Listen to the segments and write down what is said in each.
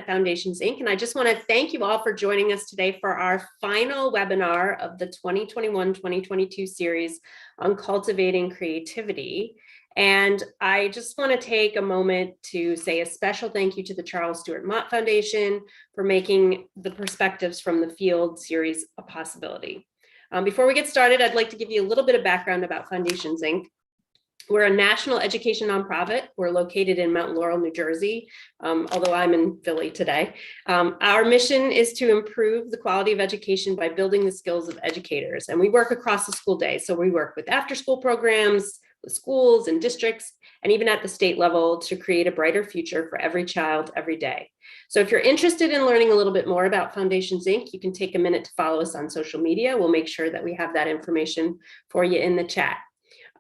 Foundations, Inc. And I just want to thank you all for joining us today for our final webinar of the 2021-2022 series on cultivating creativity. And I just want to take a moment to say a special thank you to the Charles Stewart Mott Foundation for making the Perspectives from the Field series a possibility. Before we get started, I'd like to give you a little bit of background about Foundations, Inc. We're a national education nonprofit. We're located in Mount Laurel, New Jersey, although I'm in Philly today. Our mission is to improve the quality of education by building the skills of educators. And we work across the school day. So we work with after-school programs, with schools and districts, and even at the state level to create a brighter future for every child every day. So if you're interested in learning a little bit more about Foundations, Inc., you can take a minute to follow us on social media. We'll make sure that we have that information for you in the chat.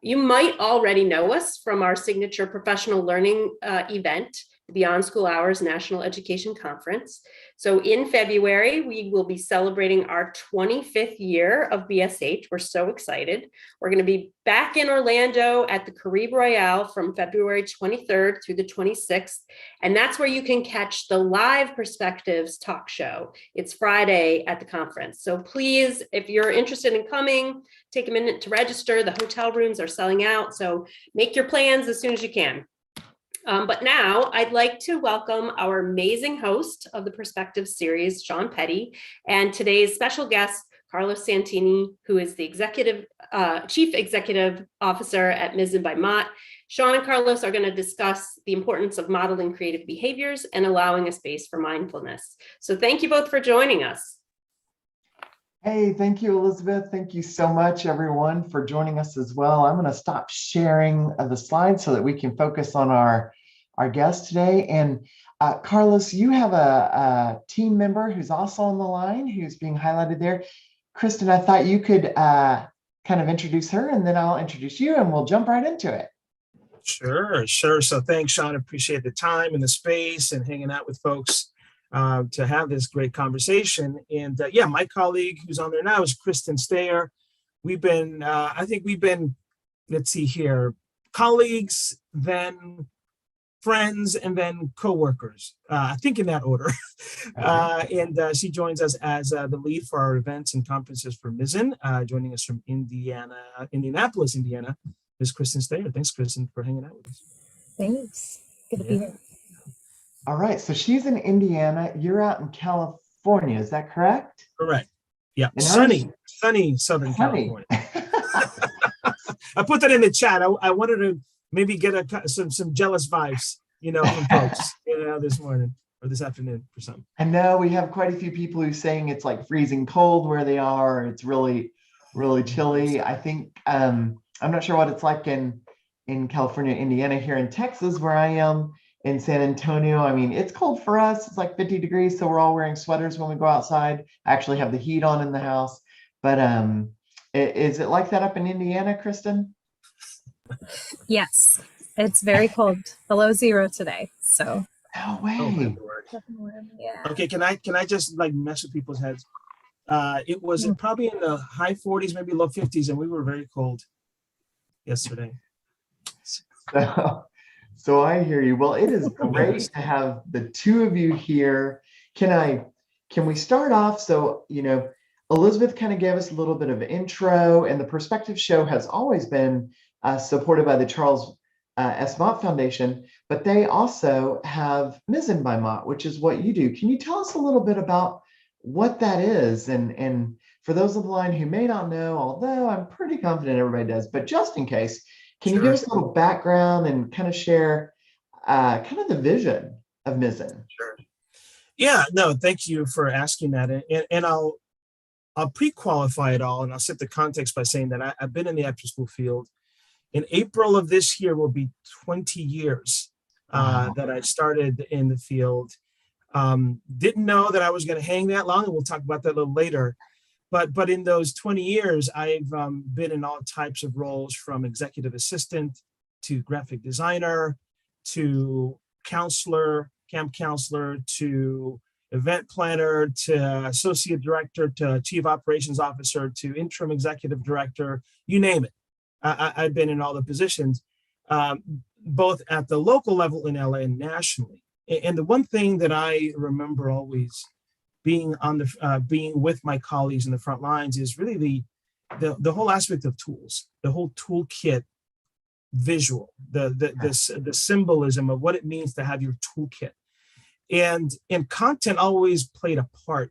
You might already know us from our signature professional learning event, the Beyond School Hours National Education Conference. So in February, we will be celebrating our 25th year of BSH. We're so excited. We're going to be back in Orlando at the Caribe Royale from February 23rd through the 26th. And that's where you can catch the live Perspectives talk show. It's Friday at the conference. So please, if you're interested in coming, take a minute to register. The hotel rooms are selling out. So make your plans as soon as you can. But now I'd like to welcome our amazing host of the Perspective series, Sean Petty, and today's special guest, Carlos Santini, who is the Chief Executive Officer at Mizzen by Mott. Sean and Carlos are going to discuss the importance of modeling creative behaviors and allowing a space for mindfulness. So thank you both for joining us. Hey, thank you, Elizabeth. Thank you so much, everyone, for joining us as well. I'm going to stop sharing the slides so that we can focus on our guest today. And Carlos, you have a team member who's also on the line, who's being highlighted there. Kristen, I thought you could kind of introduce her, and then I'll introduce you, and we'll jump right into it. Sure. So thanks, Sean. Appreciate the time and the space and hanging out with folks to have this great conversation. And yeah, my colleague who's on there now is Kristen Stayer. We've been, let's see here, colleagues, then friends, and then co-workers, I think in that order. And she joins us as the lead for our events and conferences for Mizzen, joining us from Indianapolis, Indiana, is Kristen Stayer. Thanks, Kristen, for hanging out with us. Thanks. Good to be here. All right, so she's in Indiana. You're out in California, is that correct? Correct. Yeah, And sunny Southern California. I put that in the chat. I wanted to maybe get some jealous vibes, from folks, this morning or this afternoon or something. I know we have quite a few people who are saying it's like freezing cold where they are. It's really, really chilly. I think, I'm not sure what it's like in California, Indiana. Here in Texas, where I am, in San Antonio, I mean, it's cold for us. It's like 50 degrees, so we're all wearing sweaters when we go outside. I actually have the heat on in the house. But is it like that up in Indiana, Kristen? Yes, it's very cold, below zero today. So No way. Oh, my Lord. yeah. Okay, can I just like mess with people's heads? It was probably in the high 40s, maybe low 50s, and we were very cold yesterday. So I hear you. Well, it is great to have the two of you here. Can we start off? So, Elizabeth kind of gave us a little bit of intro, and the Perspective Show has always been supported by the Charles S. Mott Foundation, but they also have Mizzen by Mott, which is what you do. Can you tell us a little bit about what that is? And for those on the line who may not know, although I'm pretty confident everybody does, but just in case, can you give us a little background and kind of share kind of the vision of Mizzen? Sure. Yeah, no, thank you for asking that. And I'll pre-qualify it all, and I'll set the context by saying that I've been in the after-school field. In April of this year will be 20 years that I started in the field. Didn't know that I was going to hang that long, and we'll talk about that a little later. But in those 20 years, I've been in all types of roles, from executive assistant to graphic designer to counselor, camp counselor, to event planner, to associate director, to chief operations officer, to interim executive director, you name it. I've been in all the positions, both at the local level in LA and nationally. And the one thing that I remember always being being with my colleagues in the front lines is really the whole aspect of tools, the whole toolkit visual, the symbolism of what it means to have your toolkit, and content always played a part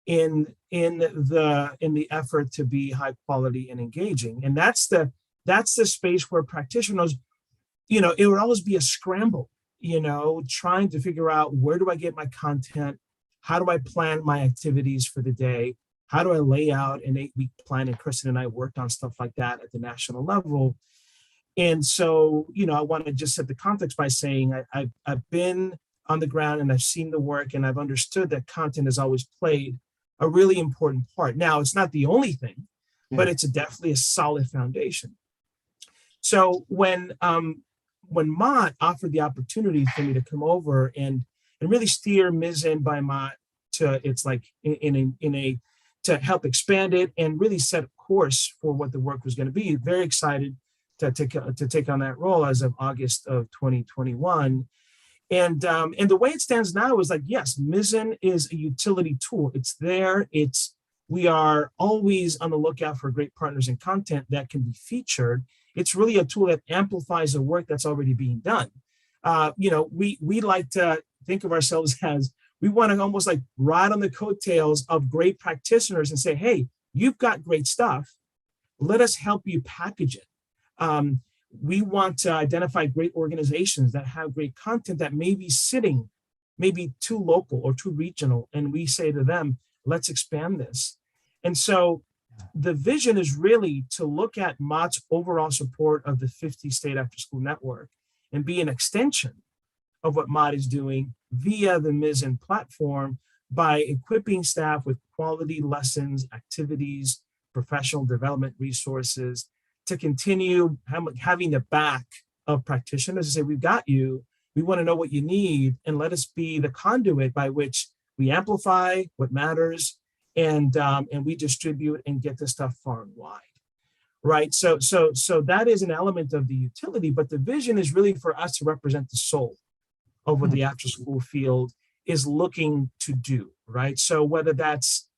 in the effort to be high quality and engaging. And that's the space where practitioners, it would always be a scramble, trying to figure out, where do I get my content? How do I plan my activities for the day? How do I lay out an 8-week plan? And Kristen and I worked on stuff like that at the national level. And so, I want to just set the context by saying I've been on the ground and I've seen the work, and I've understood that content has always played a really important part. Now, it's not the only thing, but it's definitely a solid foundation. So when Mott offered the opportunity for me to come over and really steer Mizzen by Mott to, it's like to help expand it and really set a course for what the work was going to be. Very excited to take on that role as of August of 2021. And the way it stands now is like, yes, Mizzen is a utility tool. It's there. We are always on the lookout for great partners and content that can be featured. It's really a tool that amplifies the work that's already being done. We like to think of ourselves as, we want to almost like ride on the coattails of great practitioners and say, hey, you've got great stuff. Let us help you package it. We want to identify great organizations that have great content that may be sitting, maybe too local or too regional. And we say to them, let's expand this. And so the vision is really to look at Mott's overall support of the 50 state after school network and be an extension of what Mott is doing via the Mizzen platform by equipping staff with quality lessons, activities, professional development resources, to continue having the back of practitioners to say, we've got you, we want to know what you need, and let us be the conduit by which we amplify what matters, and we distribute and get this stuff far and wide, right? So that is an element of the utility, but the vision is really for us to represent the soul of what the after school field is looking to do, right? So whether that's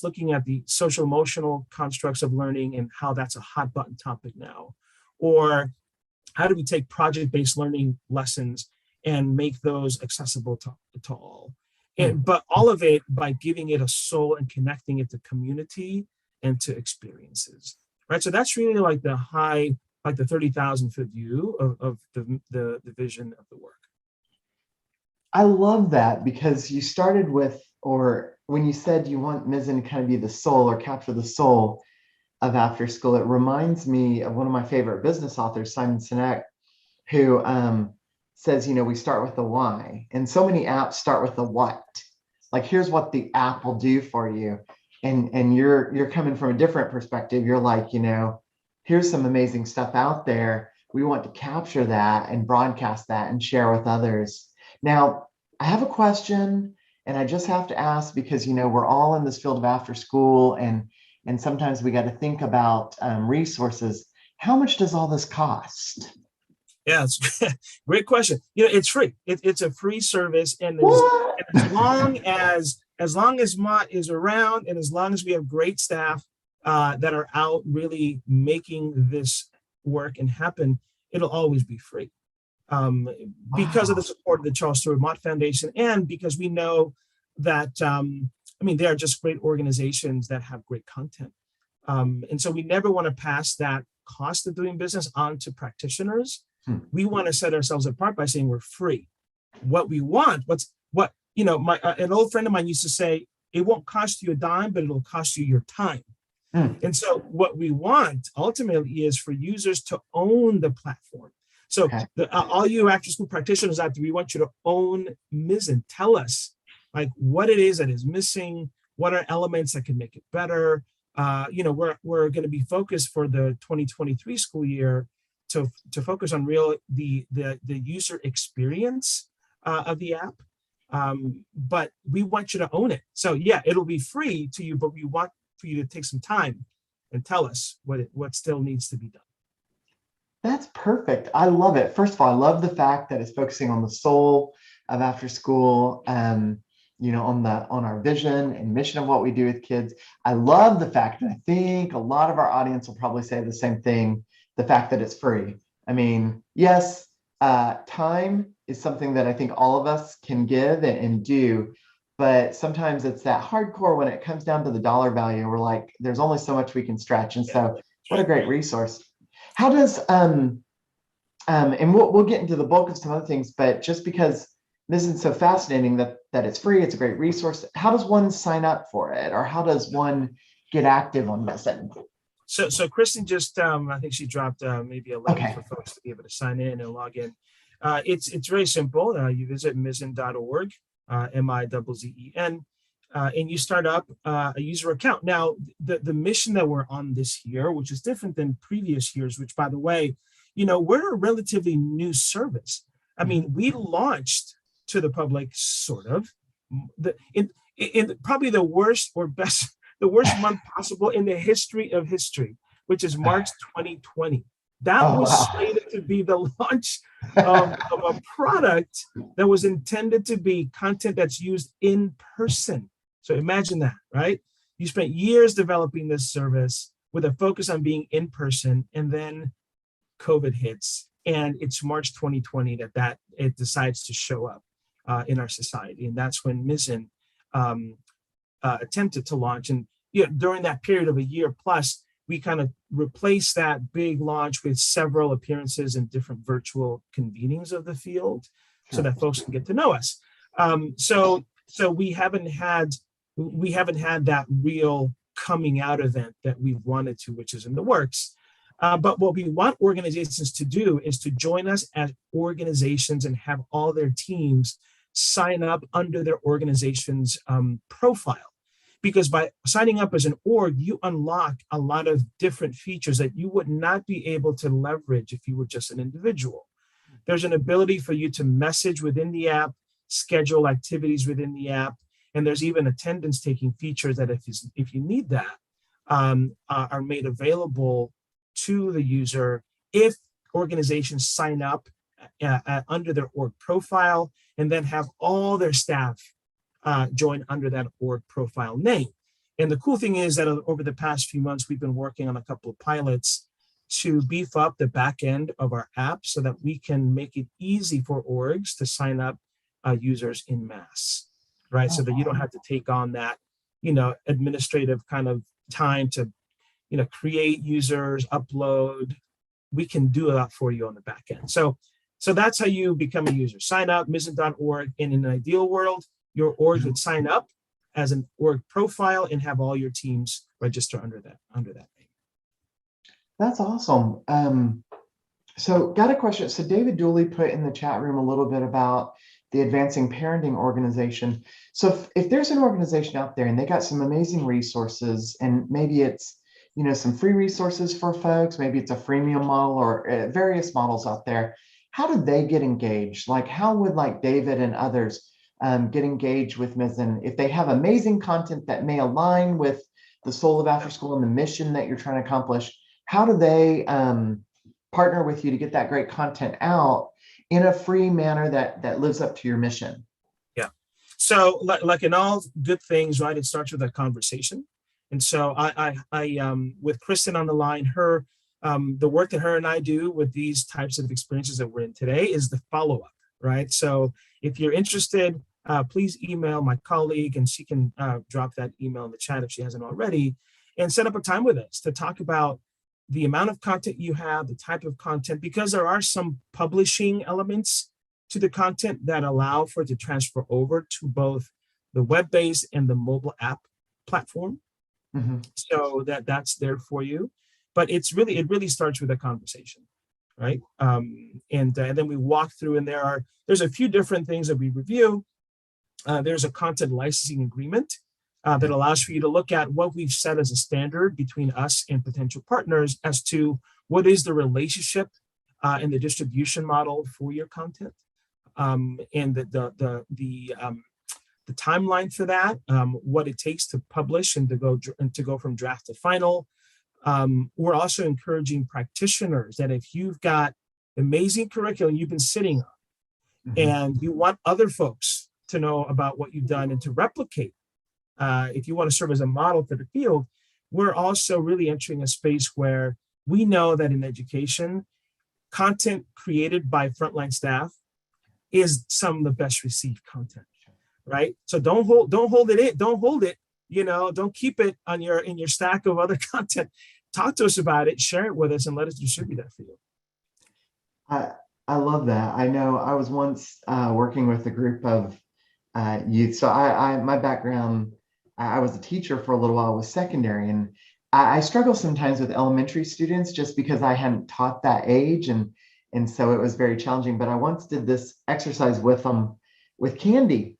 looking at the social emotional constructs of learning and how that's a hot button topic now, or how do we take project-based learning lessons and make those accessible to all, but all of it by giving it a soul and connecting it to community and to experiences, right? So that's really like the 30,000-foot view of the vision of the work. I love that, because you started with, or when you said you want Mizzen to kind of be the soul or capture the soul of after school, it reminds me of one of my favorite business authors, Simon Sinek, who says, we start with the why, and so many apps start with the what. Like, here's what the app will do for you, and you're coming from a different perspective. You're like, here's some amazing stuff out there. We want to capture that and broadcast that and share with others. Now, I have a question, and I just have to ask, because we're all in this field of after school, and sometimes we got to think about resources. How much does all this cost? Yeah, it's a great question. It's free. It's a free service, and as long as Mott is around, and as long as we have great staff that are out really making this work and happen, it'll always be free. Because of the support of the Charles Stewart Mott Foundation, and because we know that, they are just great organizations that have great content. And so we never want to pass that cost of doing business on to practitioners. We want to set ourselves apart by saying we're free. What we want, an old friend of mine used to say, it won't cost you a dime, but it'll cost you your time. And so what we want ultimately is for users to own the platform. So all you after school practitioners out there, we want you to own Mizzen. Tell us like what it is that is missing, what are elements that can make it better. We're going to be focused for the 2023 school year to focus on the user experience of the app. But we want you to own it. So yeah, it'll be free to you, but we want for you to take some time and tell us what still needs to be done. That's perfect. I love it. First of all, I love the fact that it's focusing on the soul of after school, on our vision and mission of what we do with kids. I love the fact, and I think a lot of our audience will probably say the same thing, the fact that it's free. I mean, yes, time is something that I think all of us can give and do, but sometimes it's that hardcore when it comes down to the dollar value. We're like, there's only so much we can stretch. And so what a great resource. How does and we'll get into the bulk of some other things, but just because this is so fascinating that it's free, it's a great resource. How does one sign up for it, or how does one get active on Mizzen? So Kristen just, I think she dropped maybe a link Okay. for folks to be able to sign in and log in. It's very simple. You visit mizzen.org, MIZZEN, and you start up a user account. Now, the mission that we're on this year, which is different than previous years, which, by the way, we're a relatively new service. I mean, we launched to the public sort of in probably the worst or best, the worst month possible in the history of history, which is March 2020. That Oh, was wow. slated to be the launch of a product that was intended to be content that's used in person. So imagine that, right? You spent years developing this service with a focus on being in person, and then COVID hits, and it's March 2020 that it decides to show up in our society, and that's when Mizzen attempted to launch. And during that period of a year plus, we kind of replaced that big launch with several appearances in different virtual convenings of the field, so that folks can get to know us. So we haven't had that real coming out event that we wanted to, which is in the works. But what we want organizations to do is to join us as organizations and have all their teams sign up under their organization's profile. Because by signing up as an org, you unlock a lot of different features that you would not be able to leverage if you were just an individual. There's an ability for you to message within the app, schedule activities within the app, and there's even attendance taking features that if you need that, are made available to the user if organizations sign up under their org profile and then have all their staff join under that org profile name. And the cool thing is that over the past few months, we've been working on a couple of pilots to beef up the back end of our app so that we can make it easy for orgs to sign up users in mass, right? So that you don't have to take on that, administrative kind of time to, create users, upload. We can do that for you on the back end. So that's how you become a user. Sign up, Mizzen.org, and in an ideal world, your org would sign up as an org profile and have all your teams register under that name. That's awesome. So got a question. So David Dooley put in the chat room a little bit about the Advancing Parenting organization. So if there's an organization out there and they got some amazing resources, and maybe it's, some free resources for folks, maybe it's a freemium model or various models out there, how do they get engaged? Like, how would David and others get engaged with Mizzen if they have amazing content that may align with the soul of after school and the mission that you're trying to accomplish? How do they partner with you to get that great content out in a free manner that lives up to your mission? Yeah. So like in all good things, right, it starts with a conversation. And so I with Kristen on the line, the work that her and I do with these types of experiences that we're in today is the follow-up, right? So if you're interested, please email my colleague, and she can drop that email in the chat if she hasn't already, and set up a time with us to talk about the amount of content you have, the type of content, because there are some publishing elements to the content that allow for it to transfer over to both the web-based and the mobile app platform. Mm-hmm. So that's there for you. But it really starts with a conversation, right? And then we walk through, and there's a few different things that we review. There's a content licensing agreement that allows for you to look at what we've set as a standard between us and potential partners as to what is the relationship and the distribution model for your content, and the timeline for that, what it takes to publish and to go from draft to final, We're also encouraging practitioners that if you've got amazing curriculum you've been sitting on and you want other folks to know about what you've done and to replicate, if you want to serve as a model for the field, we're also really entering a space where we know that in education, content created by frontline staff is some of the best received content, right? So don't hold it, don't keep it on in your stack of other content. Talk to us about it, share it with us, and let us distribute that for you. I love that. I know I was once working with a group of youth. So my background, I was a teacher for a little while with secondary, and I struggle sometimes with elementary students just because I hadn't taught that age, and so it was very challenging. But I once did this exercise with them with candy,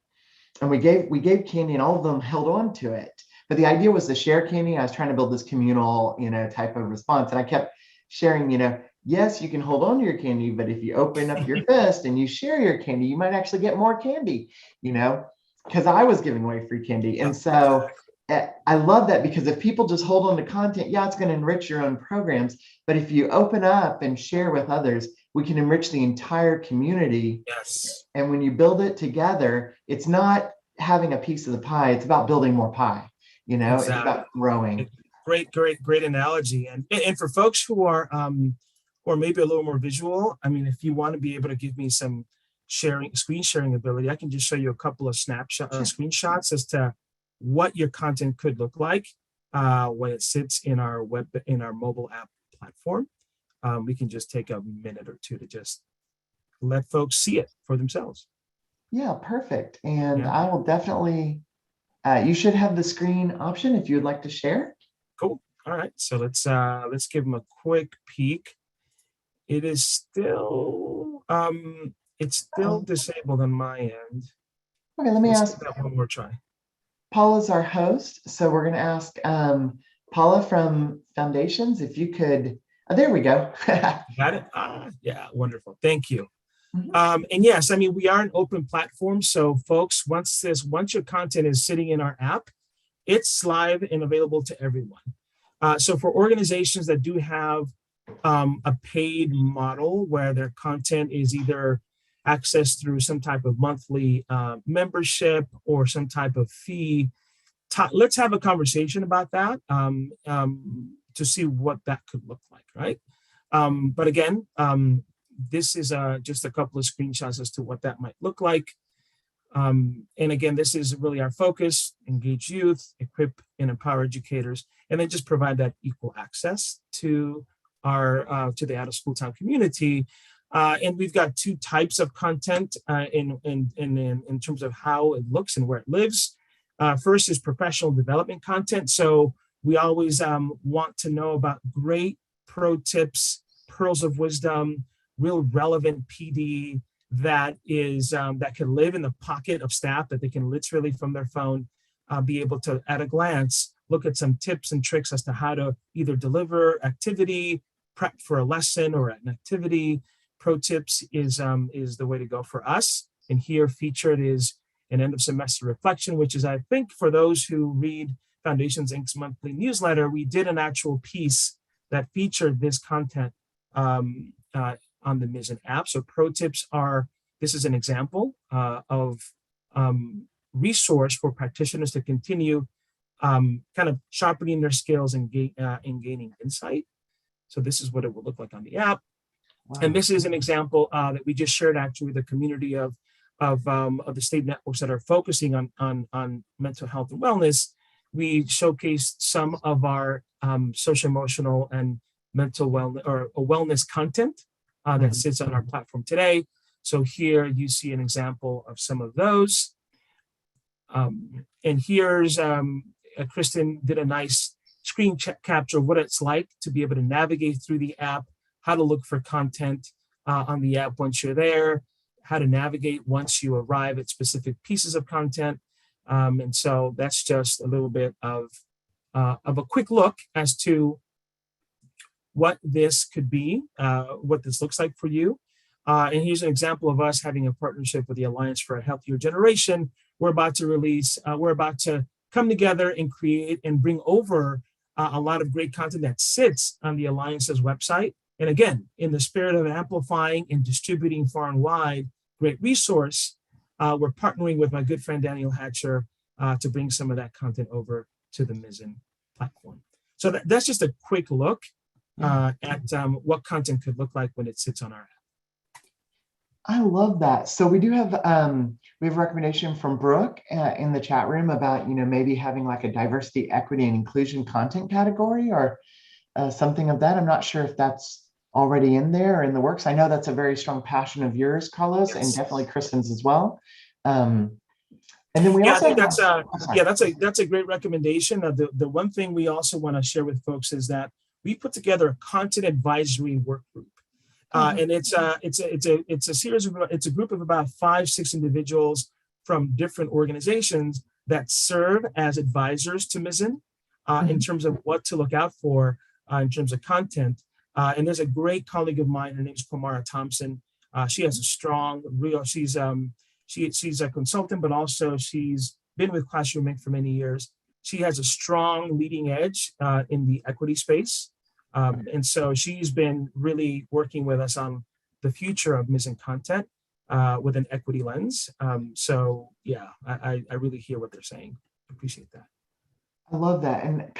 and we gave candy, and all of them held on to it. But the idea was to share candy. I was trying to build this communal, type of response, and I kept sharing, yes, you can hold on to your candy, but if you open up your fist and you share your candy, you might actually get more candy, because I was giving away free candy. And so I love that, because if people just hold on to content, yeah, it's going to enrich your own programs. But if you open up and share with others, we can enrich the entire community. Yes. And when you build it together, it's not having a piece of the pie, it's about building more pie. Exactly. It's about growing. Great analogy. And for folks who are maybe a little more visual, I mean, if you want to be able to give me some screen sharing ability, I can just show you a couple of screenshots as to what your content could look like when it sits in our mobile app platform. We can just take a minute or two to just let folks see it for themselves. Yeah, perfect. And yeah. I will definitely, you should have the screen option if you would like to share. Cool. All right. So let's give them a quick peek. It is still disabled on my end. Okay, let me ask that one more try. Paula's our host, so we're going to ask Paula from Foundations if you could. Oh, there we go. Got it. Yeah, wonderful. Thank you. Mm-hmm. And yes, I mean, we are an open platform, so folks, once your content is sitting in our app, it's live and available to everyone. So for organizations that do have a paid model where their content is either accessed through some type of monthly membership or some type of fee, let's have a conversation about that to see what that could look like, right? But again, this is just a couple of screenshots as to what that might look like. And again, this is really our focus: engage youth, equip and empower educators, and then just provide that equal access to the out of school time community. And we've got two types of content in terms of how it looks and where it lives. First is professional development content. So we always want to know about great pro tips, pearls of wisdom, real relevant PD that can live in the pocket of staff, that they can literally from their phone be able to, at a glance, look at some tips and tricks as to how to either deliver activity, prep for a lesson or an activity. Pro tips is the way to go for us. And here featured is an end of semester reflection, which is, I think, for those who read Foundations Inc.'s monthly newsletter, we did an actual piece that featured this content on the Mizzen app. So pro tips this is an example of resource for practitioners to continue kind of sharpening their skills and gaining insight. So this is what it will look like on the app. Wow. And this is an example that we just shared actually with the community of the state networks that are focusing on mental health and wellness. We showcased some of our social emotional and mental wellness or wellness content that sits on our platform today. So here you see an example of some of those. And here's Kristen did a nice screen capture of what it's like to be able to navigate through the app, how to look for content on the app once you're there, how to navigate once you arrive at specific pieces of content. And so that's just a little bit of a quick look as to what this could be, what this looks like for you. And here's an example of us having a partnership with the Alliance for a Healthier Generation. We're about to come together and create and bring over a lot of great content that sits on the Alliance's website. And again, in the spirit of amplifying and distributing far and wide, great resource, we're partnering with my good friend Daniel Hatcher to bring some of that content over to the Mizzen platform. So that's just a quick look at what content could look like when it sits on our app. I love that. So we do have a recommendation from Brooke in the chat room about, maybe having like a diversity, equity, and inclusion content category or something of that. I'm not sure if that's already in there or in the works. I know that's a very strong passion of yours, Carlos, and definitely Kristen's as well. And then we also I think that's a great recommendation. The one thing we also want to share with folks is that we put together a content advisory work group. And it's a series of, it's a group of about 5-6 individuals from different organizations that serve as advisors to Mizzen in terms of what to look out for in terms of content. And there's a great colleague of mine, her name is Pomara Thompson. She has a strong, she's a consultant, but also she's been with Classroom Inc. for many years. She has a strong leading edge in the equity space. And so she's been really working with us on the future of Mizzen content with an equity lens. So yeah, I really hear what they're saying. Appreciate that. I love that. And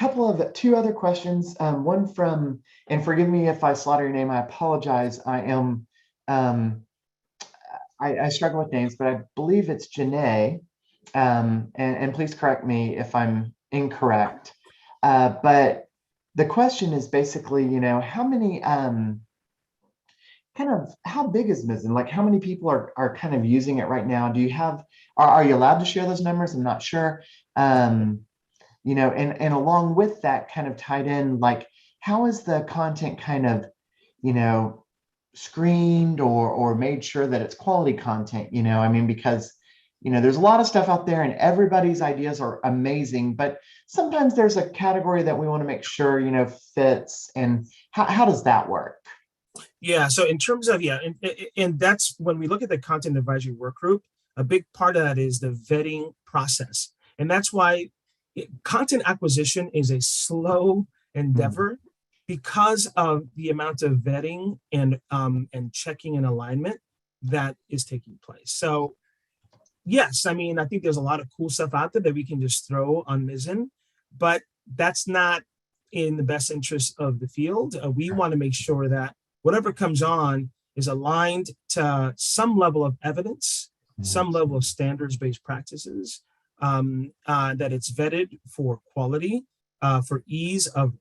two other questions. One from, and forgive me if I slaughter your name, I apologize. I am, I struggle with names, but I believe it's Janae. And please correct me if I'm incorrect. But the question is basically, how many, how big is Mizzen? Like how many people are kind of using it right now? Do you have, are you allowed to share those numbers? I'm not sure. And along with that kind of tied in, like, how is the content kind of, screened or made sure that it's quality content, because, there's a lot of stuff out there and everybody's ideas are amazing, but sometimes there's a category that we want to make sure, fits. And how does that work? Yeah, so in terms of, and that's when we look at the content advisory work group, a big part of that is the vetting process. And that's why content acquisition is a slow endeavor because of the amount of vetting and checking and alignment that is taking place. So yes, I think there's a lot of cool stuff out there that we can just throw on Mizzen, but that's not in the best interest of the field. We want to make sure that whatever comes on is aligned to some level of evidence, some level of standards-based practices, that it's vetted for quality, for ease of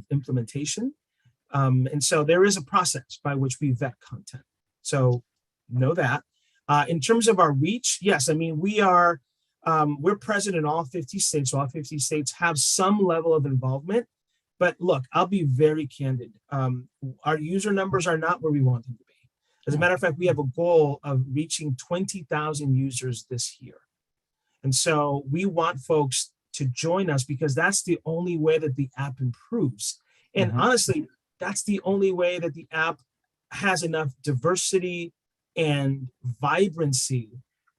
implementation. And so there is a process by which we vet content. So know that. In terms of our reach, yes, we're present in all 50 states. So all 50 states have some level of involvement. But look, I'll be very candid. Our user numbers are not where we want them to be. As a matter of fact, we have a goal of reaching 20,000 users this year. And so we want folks to join us because that's the only way that the app improves. And honestly, that's the only way that the app has enough diversity and vibrancy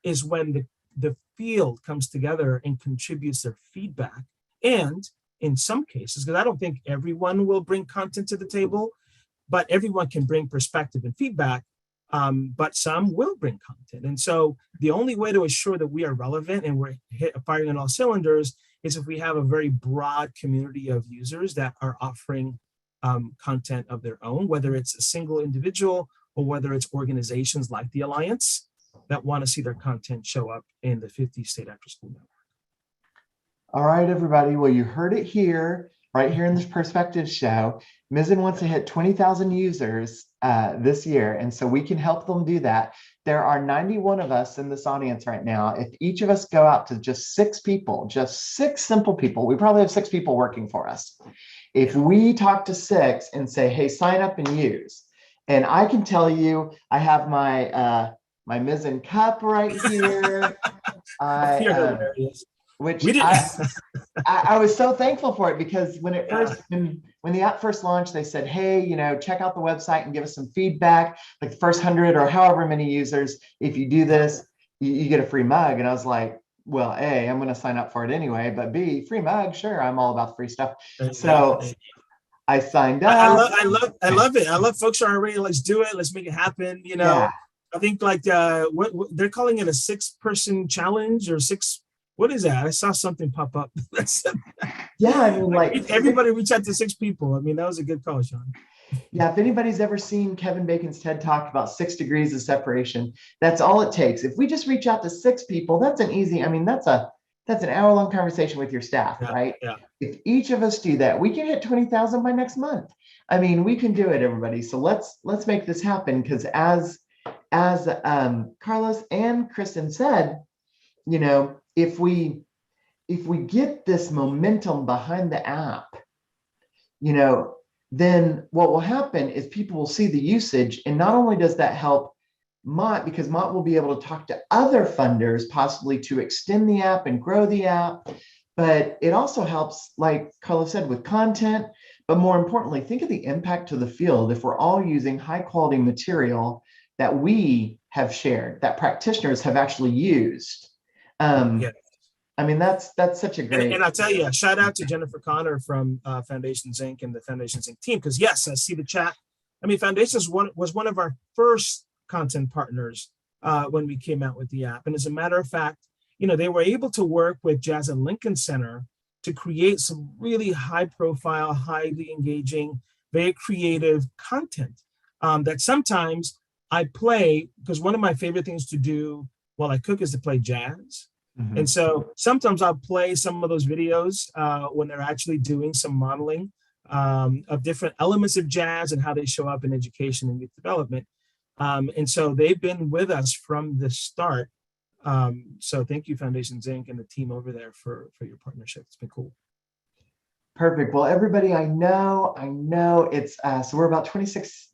is when the field comes together and contributes their feedback. And in some cases, because I don't think everyone will bring content to the table, but everyone can bring perspective and feedback, but some will bring content. And so the only way to assure that we are relevant and we're firing on all cylinders is if we have a very broad community of users that are offering content of their own, whether it's a single individual or whether it's organizations like the Alliance that want to see their content show up in the 50 state after school network. All right, everybody. Well, you heard it here, right here in this Perspective Show. Mizzen wants to hit 20,000 users this year, and so we can help them do that. There are 91 of us in this audience right now. If each of us go out to just 6 people, just 6 simple people, we probably have 6 people working for us. If we talk to 6 and say, hey, sign up and use, and I can tell you, I have my my Mizzen cup right here. Which I was so thankful for it because when it first, when the app first launched, they said, hey, check out the website and give us some feedback, like the first 100 or however many users, if you do this, you get a free mug. And I was like, well, A, I'm going to sign up for it anyway, but B, free mug, sure, I'm all about free stuff. So I signed up. I love it. I love folks are already, let's do it, let's make it happen. You know, Yeah. I think like what they're calling it, a 6-person challenge or what is that? I saw something pop up. Yeah, I mean, like everybody reach out to 6 people. I mean, that was a good call, Sean. Yeah, if anybody's ever seen Kevin Bacon's TED Talk about 6 degrees of separation, that's all it takes. If we just reach out to 6 people, that's an easy, I mean, that's an hour-long conversation with your staff, right? Yeah. If each of us do that, we can hit 20,000 by next month. I mean, we can do it, everybody. So let's make this happen, because as Carlos and Kristen said, you know, if we get this momentum behind the app, you know, then what will happen is people will see the usage. And not only does that help Mott, because Mott will be able to talk to other funders, possibly to extend the app and grow the app, but it also helps, like Carlos said, with content. But more importantly, think of the impact to the field if we're all using high quality material that we have shared, that practitioners have actually used. I mean, that's such a great. And I'll tell you, shout out to Jennifer Connor from Foundations Inc. and the Foundations Inc. team, because yes, I see the chat. I mean, Foundations was one of our first content partners when we came out with the app. And as a matter of fact, you know, they were able to work with Jazz and Lincoln Center to create some really high profile, highly engaging, very creative content that sometimes I play, because one of my favorite things to do while I cook is to play jazz. Mm-hmm. And so sometimes I'll play some of those videos when they're actually doing some modeling of different elements of jazz and how they show up in education and youth development. And so they've been with us from the start. So thank you, Foundations Inc. and the team over there for your partnership. It's been cool. Perfect. Well, everybody, I know it's, so we're about 26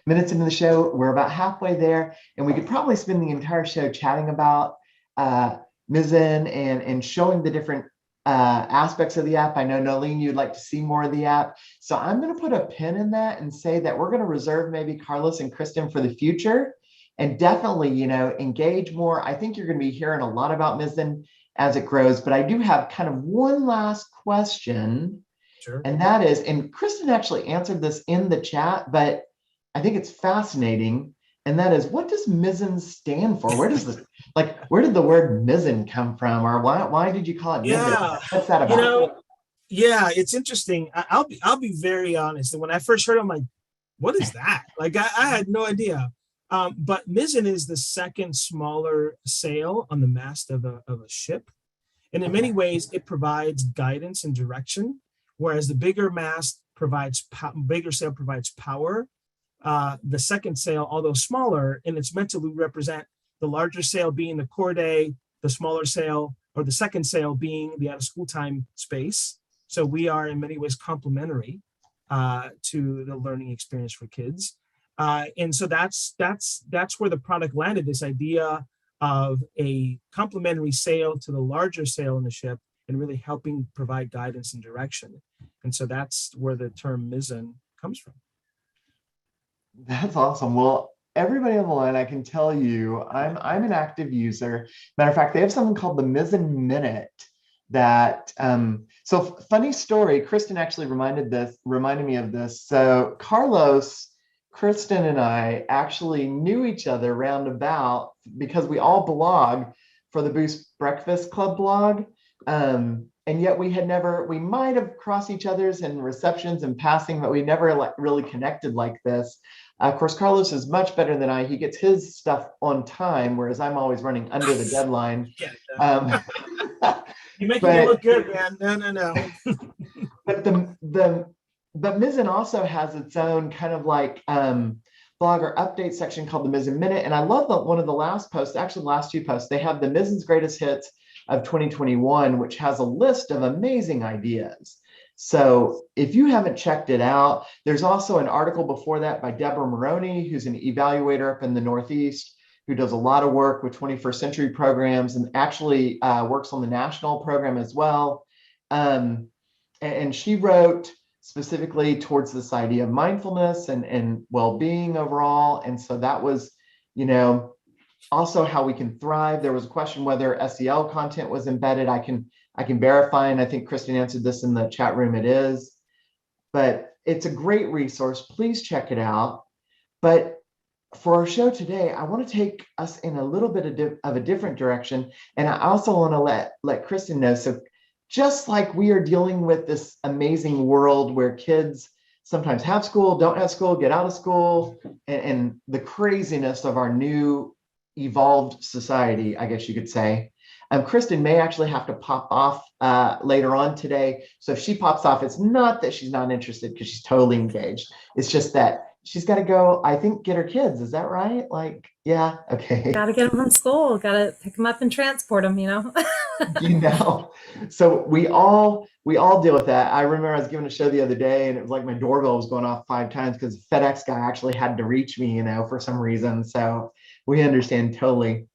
minutes into the show. We're about halfway there, and we could probably spend the entire show chatting about Mizzen and showing the different aspects of the app. I know, Nolene, you'd like to see more of the app. So I'm going to put a pin in that and say that we're going to reserve maybe Carlos and Kristen for the future, and definitely, you know, engage more. I think you're going to be hearing a lot about Mizzen as it grows, but I do have kind of one last question. Sure. And that is, and Kristen actually answered this in the chat, but I think it's fascinating. And that is, what does Mizzen stand for? Where did the word Mizzen come from? Or why did you call it Mizzen? What's that about? You know, yeah, it's interesting. I'll be very honest. And when I first heard it, I'm like, what is that? Like, I had no idea. But Mizzen is the second smaller sail on the mast of a ship. And in many ways, it provides guidance and direction, whereas the bigger mast bigger sail provides power. The second sail, although smaller, and it's meant to represent the larger sail being the core day, the smaller sail, or the second sail being the out of school time space. So we are in many ways complementary to the learning experience for kids. And so that's where the product landed, this idea of a complementary sail to the larger sail in the ship and really helping provide guidance and direction. And so that's where the term Mizzen comes from. That's awesome. Well, everybody on the line, I can tell you, I'm an active user. Matter of fact, they have something called the Mizzen Minute that, so funny story, Kristen actually reminded me of this. So Carlos, Kristen and I actually knew each other roundabout because we all blog for the Boost Breakfast Club blog. And yet we might have crossed each other's in receptions and passing, but we never really connected like this. Of course, Carlos is much better than I. He gets his stuff on time, whereas I'm always running under the deadline. You make it look good, man. No. But Mizzen also has its own kind of like blog or update section called the Mizzen Minute. And I love that one of the last posts, actually the last 2 posts, they have the Mizzen's Greatest Hits of 2021, which has a list of amazing ideas. So if you haven't checked it out, there's also an article before that by Deborah Maroney, who's an evaluator up in the Northeast, who does a lot of work with 21st century programs and actually works on the national program as well. And she wrote specifically towards this idea of mindfulness and well-being overall. And so that was, you know, also how we can thrive. There was a question whether SEL content was embedded. I can verify, and I think Kristen answered this in the chat room. It is, but it's a great resource. Please check it out. But for our show today, I want to take us in a little bit of a different direction. And I also want to let Kristen know. So just like we are dealing with this amazing world where kids sometimes have school, don't have school, get out of school, and the craziness of our new evolved society, I guess you could say. Kristen may actually have to pop off later on today. So if she pops off, it's not that she's not interested, because she's totally engaged. It's just that she's got to go, I think, get her kids. Is that right? Like, yeah, okay. Got to get them from school. Got to pick them up and transport them, You know, so we all deal with that. I remember I was giving a show the other day, and it was like my doorbell was going off 5 times because the FedEx guy actually had to reach me, for some reason. So we understand totally.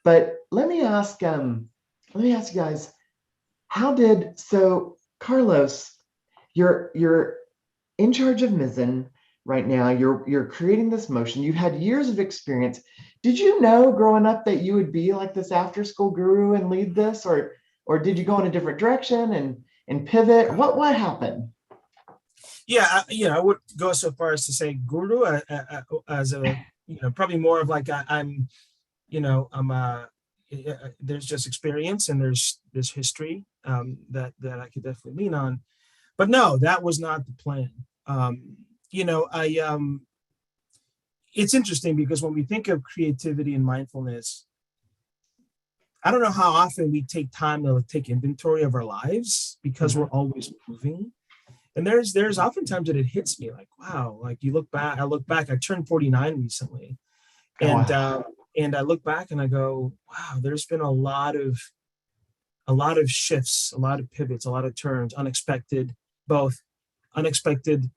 But let me ask you guys, so Carlos, you're in charge of Mizzen right now. You're creating this motion. You've had years of experience. Did you know growing up that you would be like this after school guru and lead this, or did you go in a different direction and pivot? What happened? Yeah, I would go so far as to say guru as a probably more of like I'm there's just experience and there's history that I could definitely lean on, but no, that was not the plan. It's interesting because when we think of creativity and mindfulness, I don't know how often we take time to take inventory of our lives because we're always moving. And there's oftentimes that it hits me like, wow, like I look back, I turned 49 recently. And and I look back and I go, wow, there's been a lot of shifts, a lot of pivots, a lot of turns, both unexpected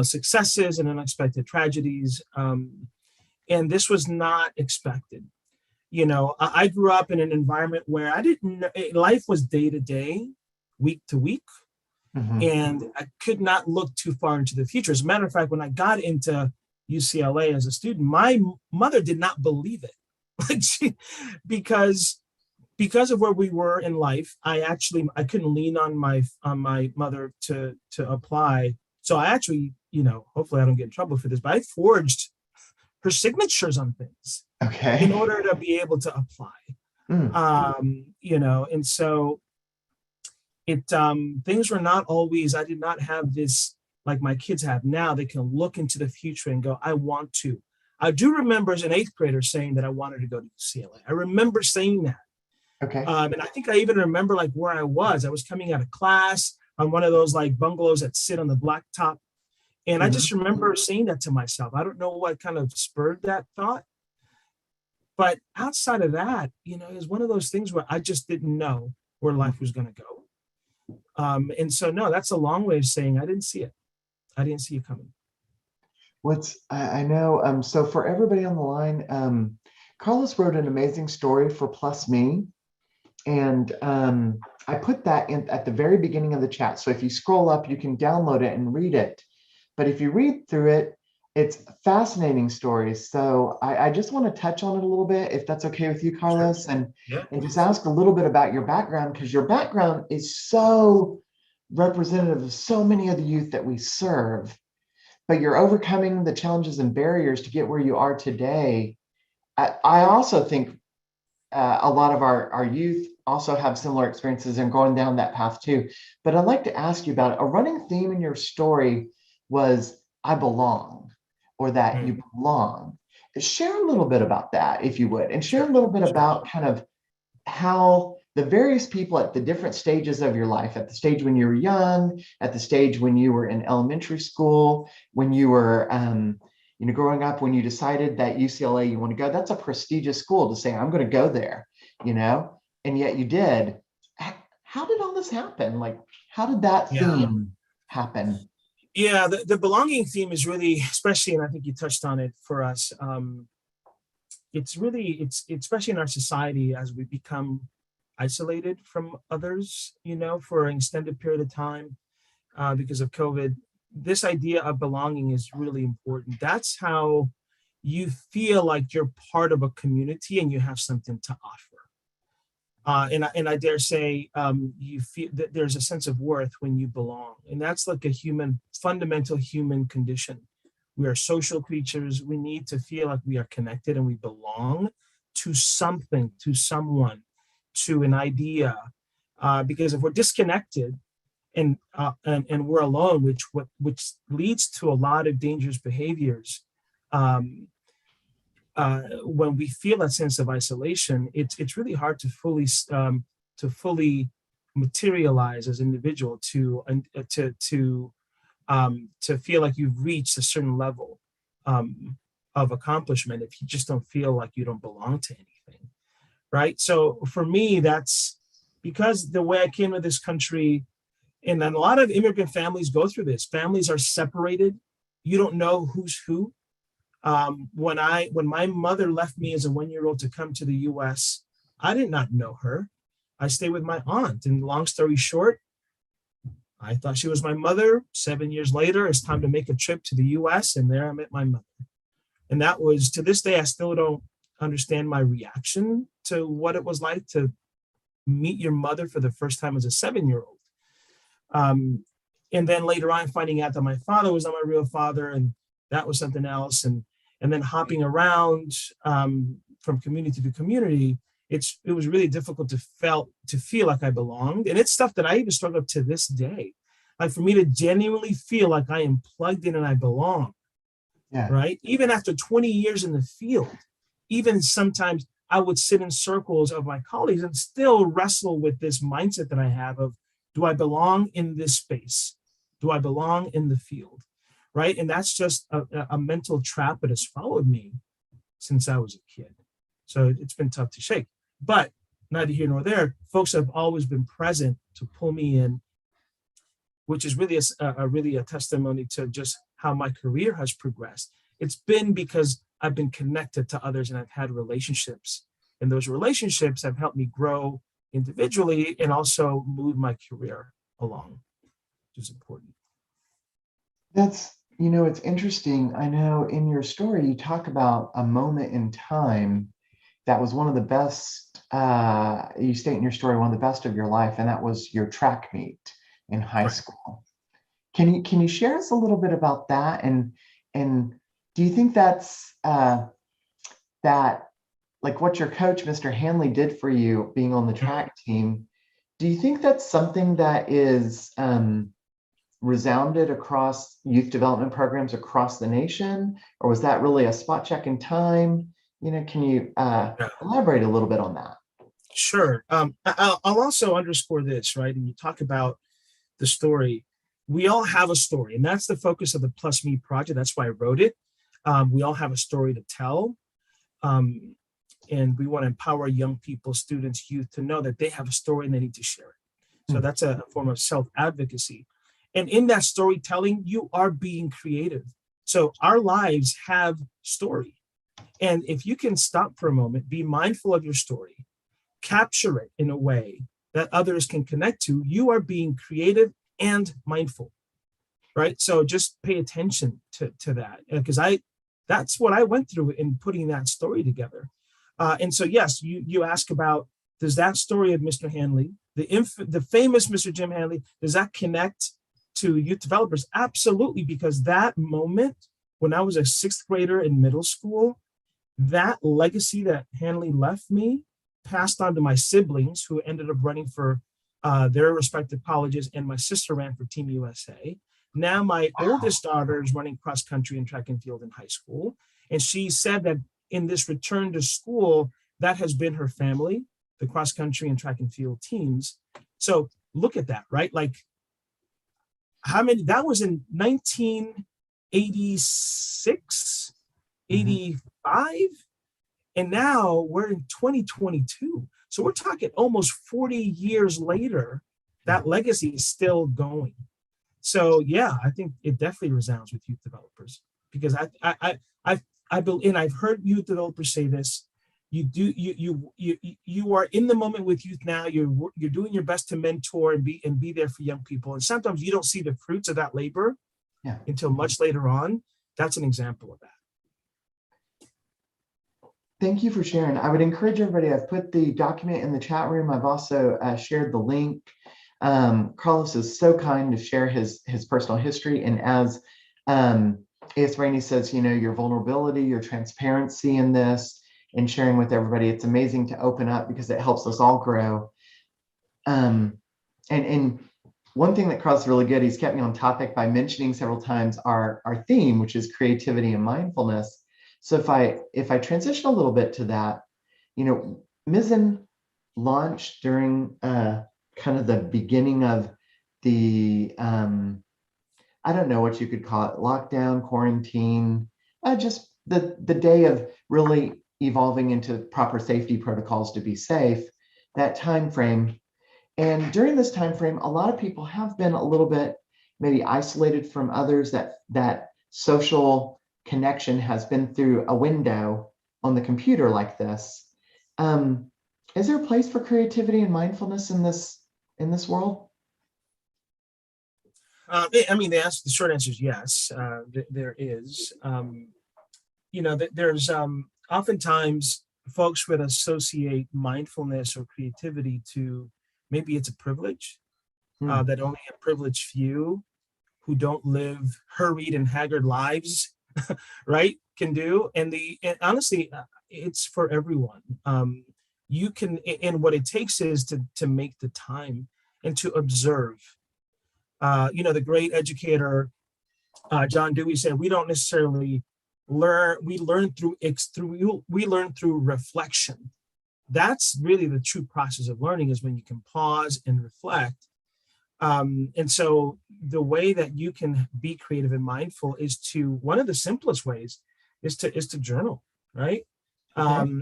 successes and unexpected tragedies. And this was not expected. I grew up in an environment where I didn't know, life was day to day, week to week. And I could not look too far into the future. As a matter of fact, when I got into UCLA as a student, my mother did not believe it. because of where we were in life, I couldn't lean on my mother to apply. So I actually, hopefully I don't get in trouble for this, but I forged her signatures on things in order to be able to apply. And so things were not always, I did not have this like my kids have now. They can look into the future and go, I want to. I do remember as an 8th grader saying that I wanted to go to UCLA. I remember saying that. And I think I even remember like where I was coming out of class on one of those like bungalows that sit on the blacktop. And I just remember saying that to myself. I don't know what kind of spurred that thought. But outside of that, it was one of those things where I just didn't know where life was going to go. And so, no, that's a long way of saying I didn't see it. I didn't see it coming. I know. So for everybody on the line, Carlos wrote an amazing story for Plus Me. And I put that in at the very beginning of the chat. So if you scroll up, you can download it and read it. But if you read through it, it's fascinating stories. So I just want to touch on it a little bit, if that's okay with you, Carlos, Sure. And just ask a little bit about your background, because your background is so representative of so many of the youth that we serve. But you're overcoming the challenges and barriers to get where you are today. I also think a lot of our youth also have similar experiences and going down that path too. But I'd like to ask you about it. A running theme in your story was I belong, or that you belong. Share a little bit about that, if you would, and share a little bit about kind of how the various people at the different stages of your life, at the stage when you were young, at the stage when you were in elementary school, when you were growing up, when you decided that UCLA you want to go, that's a prestigious school to say, I'm going to go there, and yet you did. How did all this happen? Like, how did that theme happen? Yeah, the belonging theme is really, especially, and I think you touched on it for us. It's especially in our society as we become isolated from others, for an extended period of time because of COVID. This idea of belonging is really important. That's how you feel like you're part of a community and you have something to offer. And I dare say you feel that there's a sense of worth when you belong. And that's like a fundamental human condition. We are social creatures. We need to feel like we are connected and we belong to something, to someone, to an idea. Because if we're disconnected and we're alone, which leads to a lot of dangerous behaviors, when we feel that sense of isolation, it's really hard to fully materialize as an individual, to feel like you've reached a certain level of accomplishment if you just don't feel like you don't belong to anything, right? So for me, that's because the way I came to this country, and then a lot of immigrant families go through this. Families are separated. You don't know who's who. When my mother left me as a 1-year-old to come to the US, I did not know her. I stayed with my aunt. And long story short, I thought she was my mother. 7 years later, it's time to make a trip to the US, and there I met my mother. And that was, to this day, I still don't understand my reaction to what it was like to meet your mother for the first time as a 7-year-old. And then later on, finding out that my father was not my real father, and that was something else. And then hopping around from community to community, it was really difficult to feel like I belonged. And it's stuff that I even struggle to this day. Like for me to genuinely feel like I am plugged in and I belong, right? Even after 20 years in the field, even sometimes I would sit in circles of my colleagues and still wrestle with this mindset that I have of, do I belong in this space? Do I belong in the field? Right? And that's just a mental trap that has followed me since I was a kid. So it's been tough to shake. But neither here nor there, folks have always been present to pull me in, which is really a testimony to just how my career has progressed. It's been because I've been connected to others and I've had relationships. And those relationships have helped me grow individually and also move my career along, which is important. It's interesting. I know in your story, you talk about a moment in time that was one of the best, you state in your story, one of the best of your life, and that was your track meet in high school. Can you share us a little bit about that? And do you think that's that, like what your coach, Mr. Hanley, did for you being on the track team? Do you think that's something that is resounded across youth development programs across the nation, or was that really a spot check in time? Can you elaborate a little bit on that? Sure. I'll also underscore this, right? And you talk about the story. We all have a story, and that's the focus of the Plus Me project. That's why I wrote it. We all have a story to tell. And we want to empower young people, students, youth to know that they have a story and they need to share it. So that's a form of self-advocacy. And in that storytelling, you are being creative. So our lives have story. And if you can stop for a moment, be mindful of your story, capture it in a way that others can connect to, you are being creative and mindful, right? So just pay attention to that, because that's what I went through in putting that story together. And so, yes, you ask about, does that story of Mr. Hanley, the famous Mr. Jim Hanley, does that connect to youth developers? Absolutely, because that moment when I was a 6th grader in middle school, that legacy that Hanley left me passed on to my siblings, who ended up running for their respective colleges, and my sister ran for Team USA. Now my oldest daughter is running cross country and track and field in high school. And she said that in this return to school, that has been her family, the cross country and track and field teams. So look at that, right? Like how many, that was in 1986, 85. And now we're in 2022. So we're talking almost 40 years later, that legacy is still going. So yeah, I think it definitely resounds with youth developers, because I believe, and I've heard youth developers say this. You are in the moment with youth now. You're doing your best to mentor and be there for young people. And sometimes you don't see the fruits of that labor until much later on. That's an example of that. Thank you for sharing. I would encourage everybody, I've put the document in the chat room. I've also shared the link. Carlos is so kind to share his personal history. And as A.S. Rainey says, your vulnerability, your transparency in this and sharing with everybody, it's amazing to open up because it helps us all grow. And one thing that Carlos is really good, he's kept me on topic by mentioning several times our theme, which is creativity and mindfulness. So if I transition a little bit to that, Mizzen launched during kind of the beginning of the I don't know what you could call it, lockdown, quarantine, just the day of really evolving into proper safety protocols to be safe, that time frame. And during this time frame, a lot of people have been a little bit maybe isolated from others, that social connection has been through a window on the computer like this. Is there a place for creativity and mindfulness in this world? The short answer is yes. There is. There's oftentimes folks would associate mindfulness or creativity to maybe it's a privilege that only a privileged few who don't live hurried and haggard lives, right, can do. And honestly, it's for everyone. You can, and what it takes is to make the time and to observe. The great educator John Dewey said, we don't necessarily learn, we learn through reflection. That's really the true process of learning, is when you can pause and reflect. And so the way that you can be creative and mindful is one of the simplest ways is to journal, right?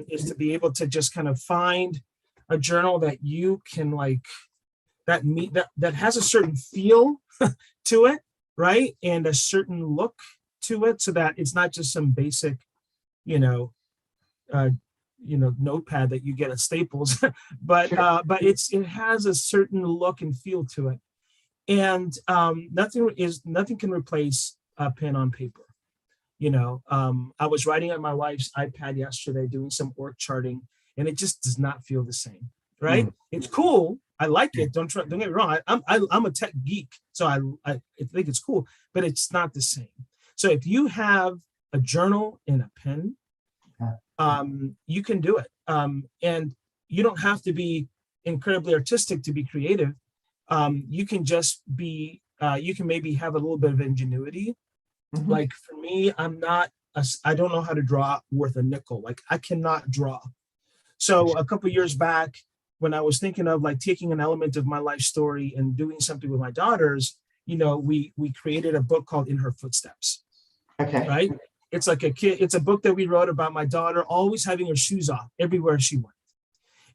Is to be able to just kind of find a journal that you can that has a certain feel to it, right? And a certain look to it, so that it's not just some basic, notepad that you get at Staples, but it has a certain look and feel to it. And nothing can replace a pen on paper. I was writing on my wife's iPad yesterday, doing some org charting, and it just does not feel the same, right? It's cool. I like it. Don't get me wrong. I'm a tech geek, so I think it's cool, but it's not the same. So if you have a journal and a pen, you can do it. And you don't have to be incredibly artistic to be creative. You can just be, you can maybe have a little bit of ingenuity. Like for me, I don't know how to draw worth a nickel. Like I cannot draw. So a couple of years back, when I was thinking of taking an element of my life story and doing something with my daughters, we created a book called In Her Footsteps. Okay. Right? It's like it's a book that we wrote about my daughter always having her shoes off everywhere she went.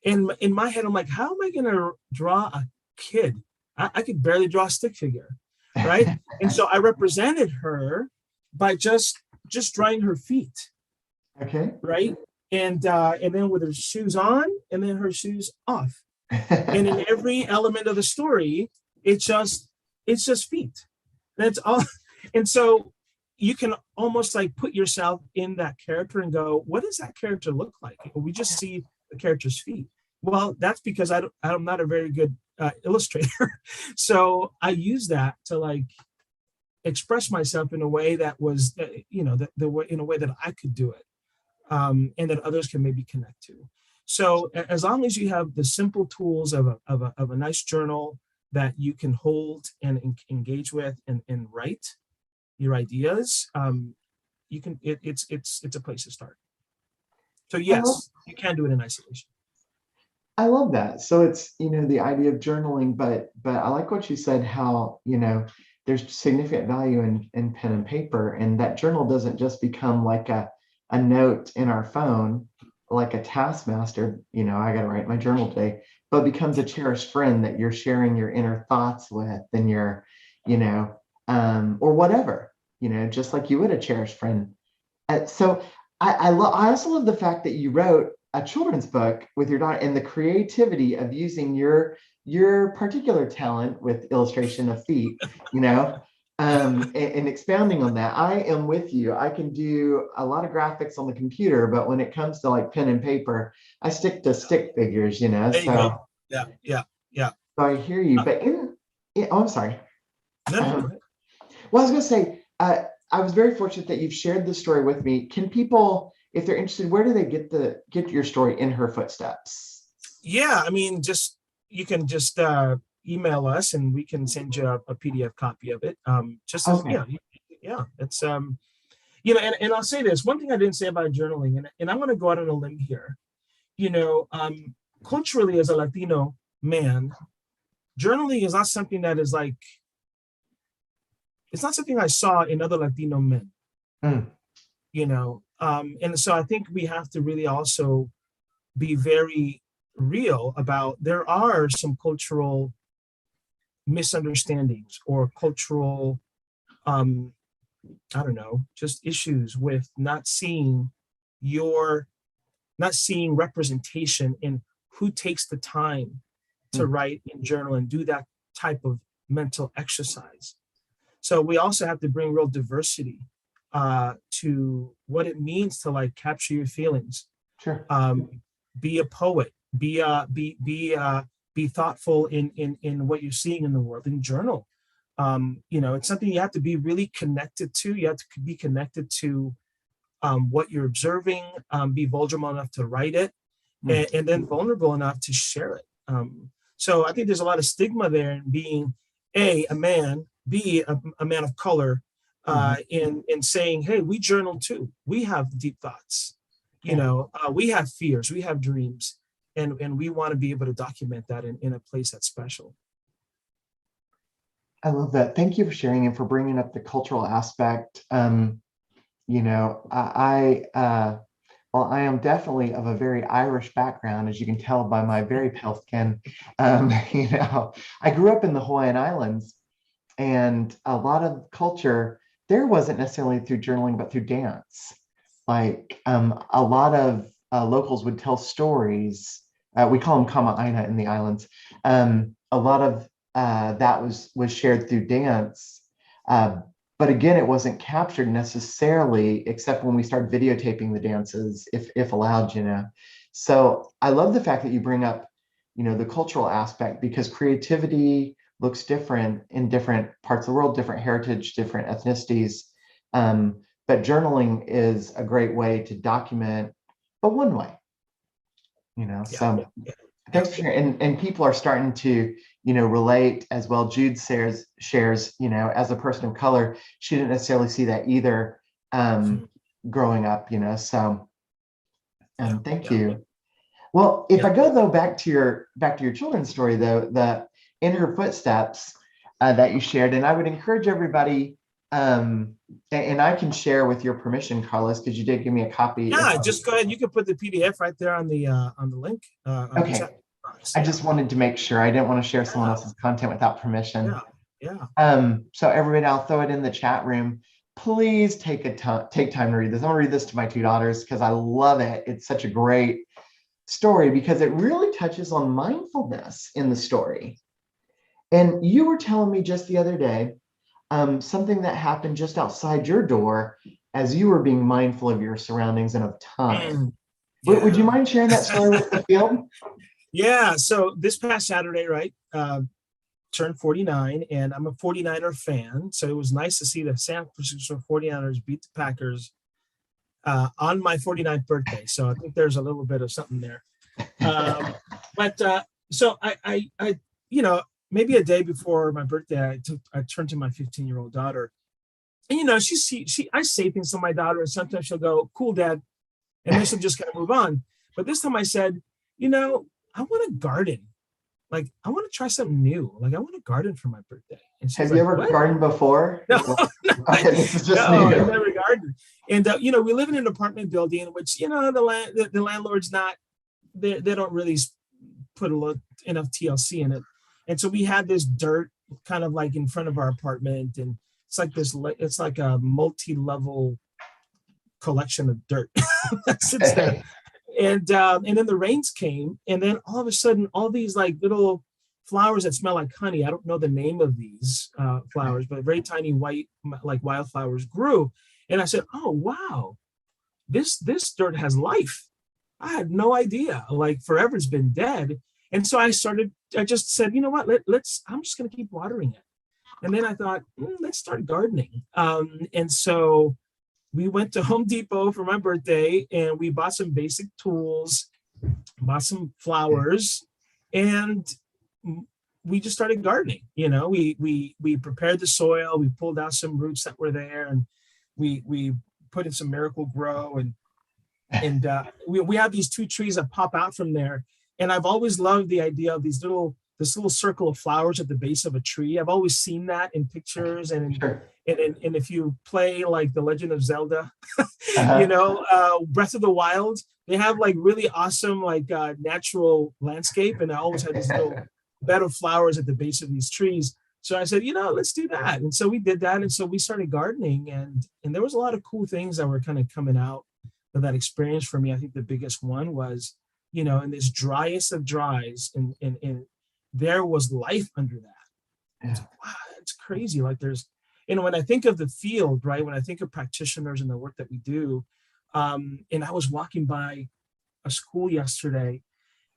And in my head, I'm like, how am I going to draw a kid? I could barely draw a stick figure, right? And so I represented her by just drawing her feet. Okay. Right? And then with her shoes on and then her shoes off. And in every element of the story, it's just feet. That's all. And so you can almost put yourself in that character and go, what does that character look like? We just see the character's feet. Well, that's because I'm not a very good illustrator. So I use that to express myself in a way that was, the way, in a way that I could do it. And that others can maybe connect to. So as long as you have the simple tools of a nice journal that you can hold and engage with and write your ideas, you can. It's a place to start. So yes, you can do it in isolation. I love that. So it's the idea of journaling, but I like what you said. How there's significant value in pen and paper, and that journal doesn't just become like a note in our phone, like a taskmaster, I got to write my journal today, but becomes a cherished friend that you're sharing your inner thoughts with, and your, or whatever, just like you would a cherished friend. So I also love the fact that you wrote a children's book with your daughter, and the creativity of using your particular talent with illustration of feet, And expounding on that, I am with you. I can do a lot of graphics on the computer, but when it comes to like pen and paper, I stick to stick figures, you know. There you So, go. Yeah, yeah, yeah. so I hear you. Uh, But oh, I'm sorry. no, no, go Um, ahead. well, I was going to say, I was very fortunate that you've shared this story with me. Can people, if they're interested, where do they get your story in her footsteps? Yeah, I mean, just you can just email us and we can send you a PDF copy of it. Just as Okay. yeah, yeah. It's and I'll say this one thing I didn't say about journaling, and I'm going to go out on a limb here. You know, culturally as a Latino man, journaling is not something that is like it's not something I saw in other Latino men. Mm, And so I think we have to really also be very real about there are some cultural misunderstandings or cultural um I don't know, just issues with your not seeing representation in who takes the time to mm, write and journal and do that type of mental exercise. So we also have to bring real diversity to what it means to like capture your feelings, sure. be a poet, be thoughtful in what you're seeing in the world, and journal. It's something you have to be really connected to. You have to be connected to what you're observing, be vulnerable enough to write it, Mm, and then vulnerable enough to share it. So I think there's a lot of stigma there in being a man, b a man of color, mhm. in saying, hey, we journal too. We have deep thoughts. Yeah. We have fears, we have dreams, and we want to be able to document that in a place that's special. I love that. Thank you for sharing and for bringing up the cultural aspect. Well, I am definitely of a very Irish background, as you can tell by my very pale skin. I grew up in the Hawaiian Islands, and a lot of culture there wasn't necessarily through journaling, but through dance. Like a lot of locals would tell stories. We call them kamaaina in the islands. A lot of that was shared through dance. Uh, but again, it wasn't captured necessarily, except when we started videotaping the dances, if allowed, you know. So I love the fact that you bring up, the cultural aspect, because creativity looks different in different parts of the world, different heritage, different ethnicities. But journaling is a great way to document, but one way, Yeah, So yeah, yeah. thanks for sharing. And people are starting to, relate as well. Jude shares, as a person of color, she didn't necessarily see that either growing up, So Yeah, thank yeah, you. Well, if yeah. I go though back to your children's story though, the in her footsteps that you shared, and I would encourage everybody, and I can share with your permission, Carlos, because you did give me a copy. Yeah, just go ahead. You can put the PDF right there on the link on the Okay, chat box. I Yeah, just wanted to make sure I didn't want to share someone yeah, else's content without permission. yeah, yeah. So everybody, I'll throw it in the chat room. Please take time to read this. I'm gonna read this to my two daughters because I love it. It's such a great story because it really touches on mindfulness in the story. And you were telling me just the other day something that happened just outside your door as you were being mindful of your surroundings and of time. Would you Yeah. mind sharing that story with the field? Yeah. So this past Saturday, right, turned 49, and I'm a 49er fan. So it was nice to see the San Francisco 49ers beat the Packers on my 49th birthday. So I think there's a little bit of something there. But so I, maybe a day before my birthday, I turned to my 15-year-old daughter, and I say things to my daughter, and sometimes she'll go, "Cool, Dad," and then she'll just kind of move on. But this time I said, I want to garden. Like, I want to try something new. Like, I want to garden for my birthday. And she's Have you like, ever "What?" gardened before? No, Okay, this is just no, new. I never gardened. And we live in an apartment building, which the landlord's not. They don't really put enough TLC in it, and so we had this dirt kind of like in front of our apartment, and it's like a multi-level collection of dirt that sits there. And then the rains came, and then all of a sudden, all these like little flowers that smell like honey. I don't know the name of these flowers, but very tiny white, like wildflowers grew. And I said, oh, wow, this dirt has life. I had no idea, like forever it's been dead. And so I just said, you know what, I'm just going to keep watering it. And then I thought, let's start gardening. And so we went to Home Depot for my birthday and we bought some basic tools, bought some flowers, and we just started gardening. You know, we prepared the soil, we pulled out some roots that were there, and we put in some Miracle Grow, and we have these 2 trees that pop out from there. And I've always loved the idea of this little circle of flowers at the base of a tree. I've always seen that in pictures, and if you play like The Legend of Zelda, you know, Breath of the Wild, they have like really awesome like natural landscape, and I always had this little bed of flowers at the base of these trees. So I said, you know, let's do that. And so we did that, and so we started gardening, and there was a lot of cool things that were kind of coming out of that experience for me. I think the biggest one was, you know, in this driest of dries, and there was life under that. It's like, wow, it's crazy. Like there's, you know, when I think of the field, right, when I think of practitioners and the work that we do, and I was walking by a school yesterday,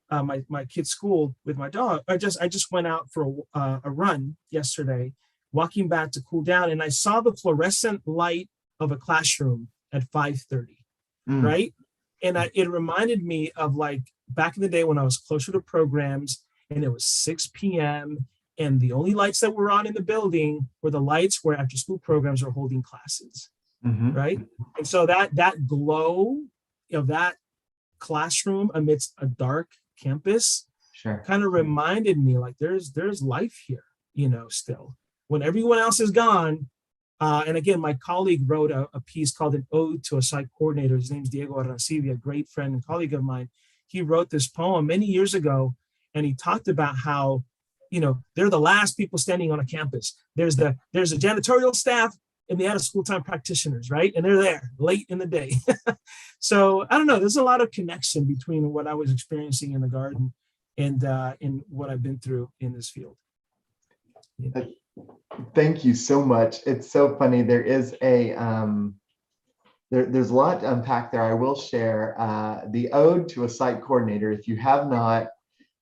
my kid's school with my dog. I just went out for a run yesterday, walking back to cool down, and I saw the fluorescent light of a classroom at 5:30, right? And it reminded me of like back in the day when I was closer to programs, and it was 6 p.m. and the only lights that were on in the building were the lights where after school programs are holding classes, right? And so that glow of that classroom amidst a dark campus kind of reminded me like there's life here, you know, still when everyone else is gone. And again, my colleague wrote a piece called An Ode to a Site Coordinator. His name's Diego Arancibia, a great friend and colleague of mine. He wrote this poem many years ago, and he talked about how, you know, they're the last people standing on a campus. There's a janitorial staff and the out of school time practitioners, right? And they're there late in the day. So I don't know, there's a lot of connection between what I was experiencing in the garden and what I've been through in this field. You know? Thank you so much. It's so funny. There is there's a lot to unpack there. I will share the Ode to a Site Coordinator. If you have not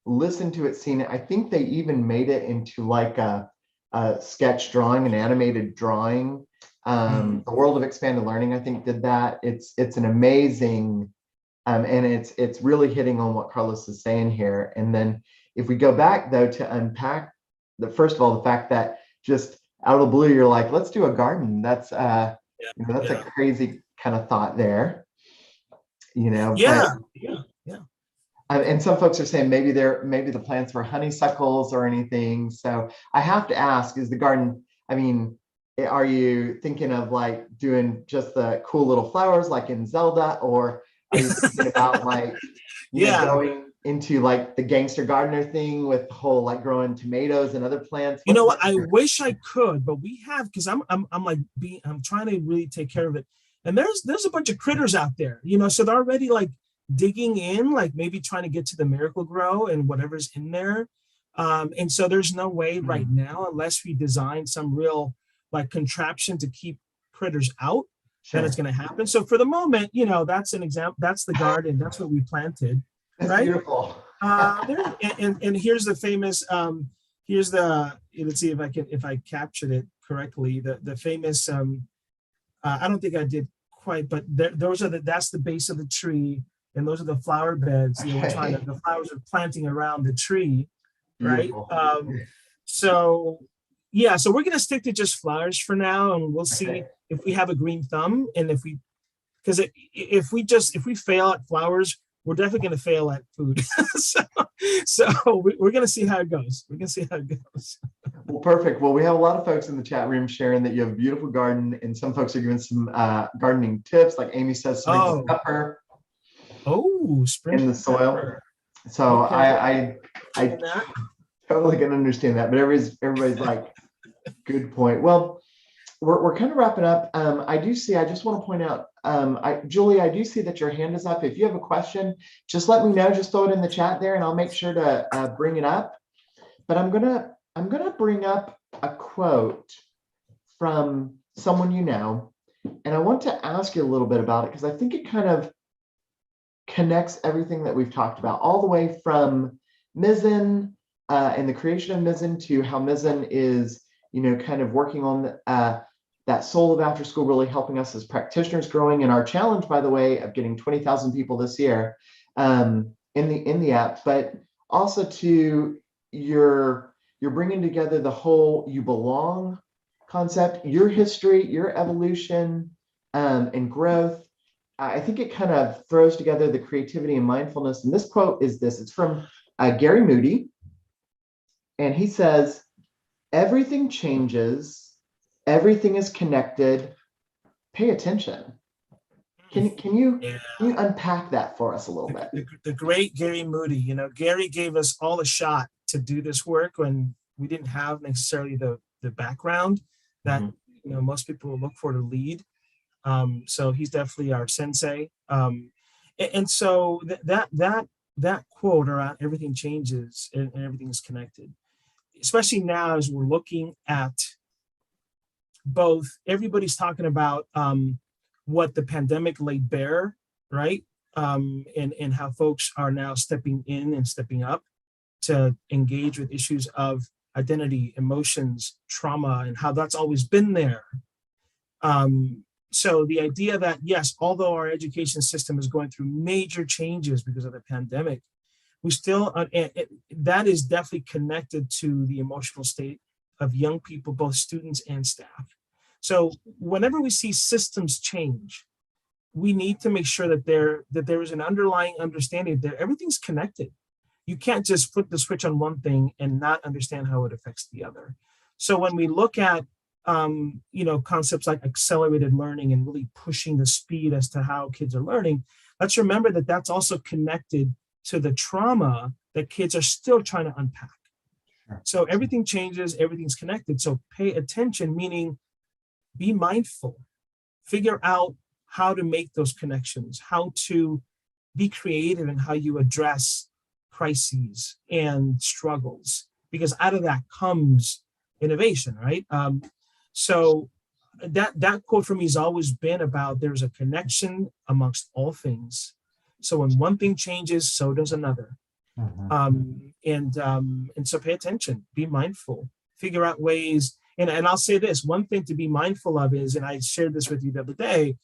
listened to it, seen it, I think they even made it into like a sketch drawing, an animated drawing. The World of Expanded Learning, I think, did that. It's an amazing, and it's really hitting on what Carlos is saying here. And then if we go back though to unpack first of all, the fact that just out of the blue, you're like, let's do a garden. That's a crazy kind of thought there, you know. And some folks are saying maybe the plants were honeysuckles or anything. So I have to ask, is the garden, I mean, are you thinking of like doing just the cool little flowers like in Zelda, or are you thinking about like going into like the gangster gardener thing with the whole like growing tomatoes and other plants? You know what? I wish I could, but we have, because I'm trying to really take care of it. And there's a bunch of critters out there, you know, so they're already like digging in, like maybe trying to get to the Miracle Grow and whatever's in there. And so there's no way right now, unless we design some real like contraption to keep critters out, that it's going to happen. So for the moment, you know, that's an example. That's the garden. That's what we planted. That's right? Beautiful. And here's the famous. Let's see if I captured it correctly. The famous. I don't think I did quite, but that's the base of the tree, and those are the flower beds. You know, the flowers are planting around the tree, right? So we're gonna stick to just flowers for now, and we'll see if we have a green thumb, and if we fail at flowers, we're definitely going to fail at food. so we're going to see how it goes. Well, perfect. Well, we have a lot of folks in the chat room sharing that you have a beautiful garden, and some folks are giving some gardening tips. Like Amy says, sprinkle pepper. Sprinkle in the soil. Pepper. So okay. I totally can understand that, but everybody's like, good point. Well, we're kind of wrapping up. I just want to point out, Julie, I do see that your hand is up. If you have a question, just let me know, just throw it in the chat there and I'll make sure to bring it up. but I'm gonna bring up a quote from someone you know, and I want to ask you a little bit about it because I think it kind of connects everything that we've talked about, all the way from Mizzen and the creation of Mizzen to how Mizzen is, kind of working on that soul of after school, really helping us as practitioners growing. And our challenge, by the way, of getting 20,000 people this year in the app, but also to you're bringing together the whole you belong concept, your history, your evolution, and growth. I think it kind of throws together the creativity and mindfulness. And this quote is this, it's from Gary Moody. And he says, everything changes, everything is connected, pay attention. Can you unpack that for us a little bit? The great Gary Moody, Gary gave us all a shot to do this work when we didn't have necessarily the background that most people will look for to lead. So he's definitely our sensei. And so that quote around everything changes and everything is connected, especially now as we're looking at both, everybody's talking about what the pandemic laid bare, right? And how folks are now stepping in and stepping up to engage with issues of identity, emotions, trauma, and how that's always been there. So the idea that, yes, although our education system is going through major changes because of the pandemic, we still, that is definitely connected to the emotional state of young people, both students and staff. So whenever we see systems change, we need to make sure that there is an underlying understanding that everything's connected. You can't just flip the switch on one thing and not understand how it affects the other. So when we look at concepts like accelerated learning and really pushing the speed as to how kids are learning, let's remember that that's also connected to the trauma that kids are still trying to unpack. Sure. So everything changes, everything's connected. So pay attention, meaning be mindful, figure out how to make those connections, how to be creative in how you address crises and struggles, because out of that comes innovation, right? So that quote for me has always been about there's a connection amongst all things. So when one thing changes, so does another. And so pay attention, be mindful, figure out ways. And I'll say this, one thing to be mindful of is, and I shared this with you the other day,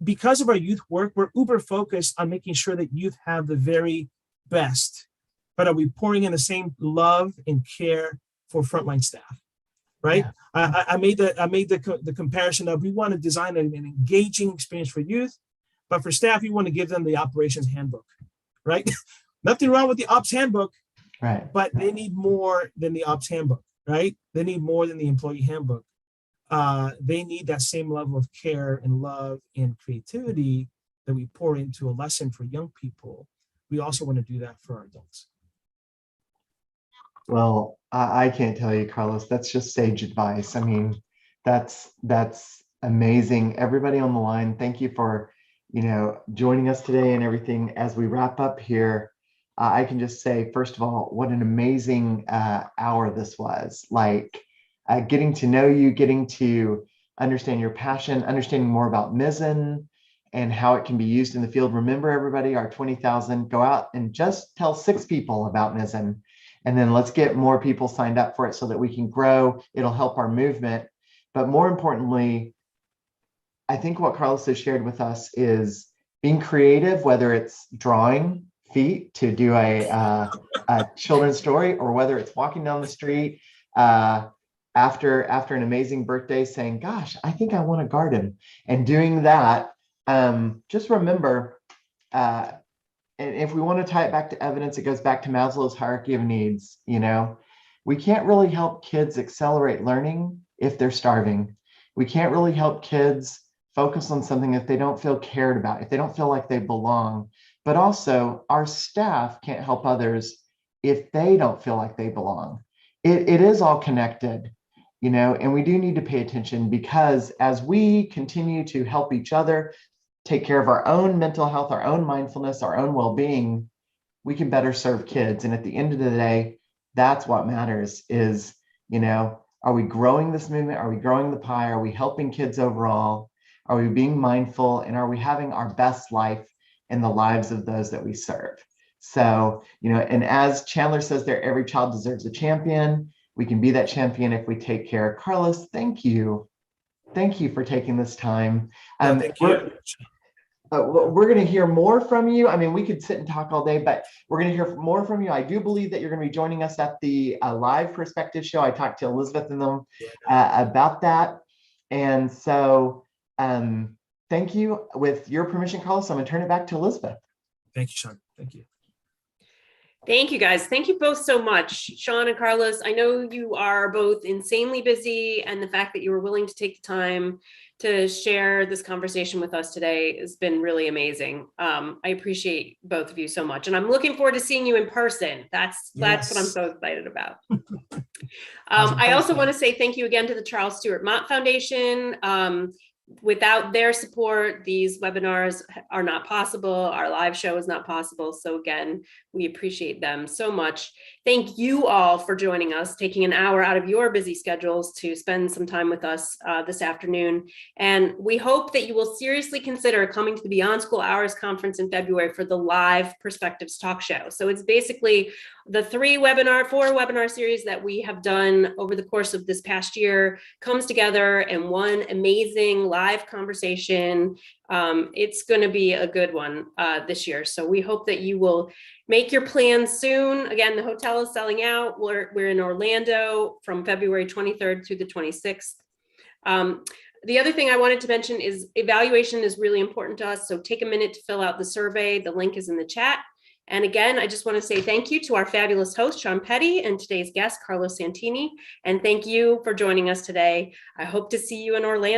because of our youth work, we're uber focused on making sure that youth have the very best, but are we pouring in the same love and care for frontline staff? Right? Yeah. I made the comparison of, we want to design an engaging experience for youth, but for staff, we want to give them the operations handbook, right? Nothing wrong with the ops handbook, right? But they need more than the ops handbook, right? They need more than the employee handbook. They need that same level of care and love and creativity that we pour into a lesson for young people. We also want to do that for our adults. Well, I can't tell you, Carlos, that's just sage advice. I mean, that's amazing. Everybody on the line, thank you for, joining us today and everything. As we wrap up here, I can just say, first of all, what an amazing hour this was. Like getting to know you, getting to understand your passion, understanding more about Mizzen and how it can be used in the field. Remember, everybody, our 20,000, go out and just tell 6 people about Mizzen. And then let's get more people signed up for it so that we can grow. It'll help our movement. But more importantly, I think what Carlos has shared with us is being creative, whether it's drawing feet to do a children's story, or whether it's walking down the street after an amazing birthday saying, gosh, I think I want a garden, and doing that. Just remember, and if we want to tie it back to evidence, it goes back to Maslow's hierarchy of needs. We can't really help kids accelerate learning if they're starving. We can't really help kids focus on something if they don't feel cared about, if they don't feel like they belong. But also, our staff can't help others if they don't feel like they belong. It is all connected, and we do need to pay attention, because as we continue to help each other take care of our own mental health, our own mindfulness, our own well-being, we can better serve kids. And at the end of the day, That's what matters is, are we growing this movement? Are we growing the pie? Are we helping kids overall? Are we being mindful? And are we having our best life in the lives of those that we serve? So, and as Chandler says there, every child deserves a champion. We can be that champion if we take care. Carlos, thank you. Thank you for taking this time. Thank you. We're going to hear more from you. I mean, we could sit and talk all day, but we're going to hear more from you. I do believe that you're going to be joining us at the live perspective show. I talked to Elizabeth and them about that. And so thank you. With your permission, Carlos, I'm going to turn it back to Elizabeth. Thank you, Sean. Thank you. Thank you, guys. Thank you both so much. Sean and Carlos, I know you are both insanely busy, and the fact that you were willing to take the time to share this conversation with us today has been really amazing. I appreciate both of you so much, and I'm looking forward to seeing you in person. That's what I'm so excited about. I also want to say thank you again to the Charles Stewart Mott Foundation. Without their support, these webinars are not possible. Our live show is not possible. So again, we appreciate them so much. Thank you all for joining us, taking an hour out of your busy schedules to spend some time with us this afternoon. And we hope that you will seriously consider coming to the Beyond School Hours Conference in February for the live Perspectives Talk Show. So it's basically the 4-webinar series that we have done over the course of this past year comes together in one amazing live conversation. It's going to be a good one this year. So we hope that you will make your plans soon. Again, the hotel is selling out. We're in Orlando from February 23rd through the 26th. The other thing I wanted to mention is evaluation is really important to us. So take a minute to fill out the survey. The link is in the chat. And again, I just want to say thank you to our fabulous host, Sean Petty, and today's guest, Carlos Santini. And thank you for joining us today. I hope to see you in Orlando.